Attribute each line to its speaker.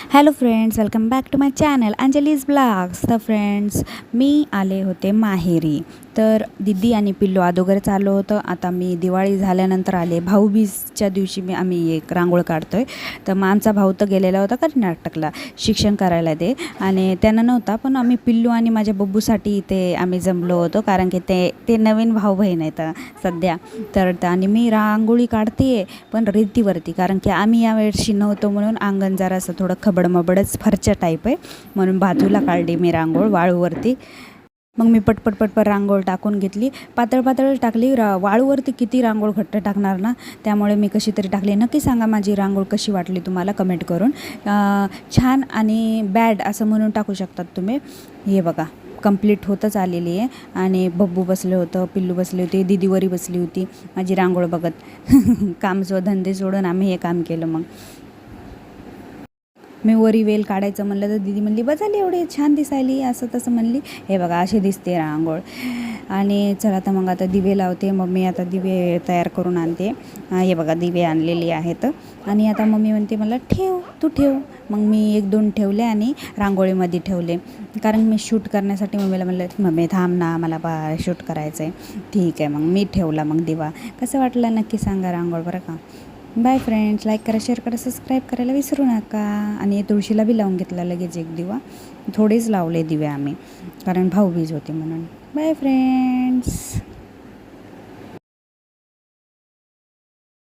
Speaker 1: Hello friends, welcome back to my channel Anjali's blogs. तर friends, मी आले होते माहेरी. तर दीदी आणि पिल्लू अगोदर चालू होतं. आता मी दिवाळी झाल्यानंतर आले. भाऊबीजच्या दिवशी आम्ही एक रांगोळ काढतो आहे. तर मग आमचा भाऊ तर गेलेला होता कर्नाटकला शिक्षण करायला ते, आणि त्यांना नव्हता, पण आम्ही पिल्लू आणि माझ्या बब्बूसाठी इथे आम्ही जमलो होतो, कारण की ते नवीन भाऊ बहीण आहेत सध्या. तर आणि मी रांगोळी काढते आहे, पण रेतीवरती, कारण की आम्ही यावर्षी नव्हतो म्हणून अंगण जरासं थोडं खबडमबडच फरच्या टाईप आहे, म्हणून बाजूला काढली मी रांगोळ वाळूवरती. मग मी पटपट रांगोळ टाकून घेतली. पातळ पातळ टाकली. वाळूवरती किती रांगोळ घट्ट टाकणार ना, त्यामुळे मी कशी तरी टाकली. नक्की सांगा माझी रांगोळ कशी वाटली तुम्हाला कमेंट करून. छान आणि बॅड असं म्हणून टाकू शकतात तुम्ही. हे बघा, कंप्लीट होतच आलेली आहे. आणि बब्बू बसले होतं, पिल्लू बसले होते, दीदीवरी बसली होती माझी रांगोळ बघत. काम धंदे सोडून आम्ही हे काम केलं. मग मी वरी वेल काढायचं म्हणलं तर दीदी म्हणली बजाली एवढी छान दिसायली, असं तसं म्हणली. हे बघा अशी दिसते रांगोळ. आणि चला तर मग आता दिवे लावते. मम्मी आता दिवे तयार करून आणते. हे बघा दिवे आणलेली आहेत. आणि आता मम्मी म्हणते मला ठेव, तू ठेव. मग मी 1-2 ठेवले आणि रांगोळीमध्ये ठेवले, कारण मी शूट करण्यासाठी मम्मीला म्हणलं मम्मी थांब ना, मला शूट करायचं आहे. ठीक आहे, मग मी ठेवला. मग दिवा कसं वाटलं नक्की सांगा रांगोळ, बरं का. बाय फ्रेंड्स, लाईक करा, शेअर करा, सबस्क्राईब करायला विसरू नका. आणि तुळशीला बी लावून घेतला लगेच एक दिवा. थोडेच लावले दिवे आम्ही, कारण भाऊबीज होती म्हणून. Bye friends.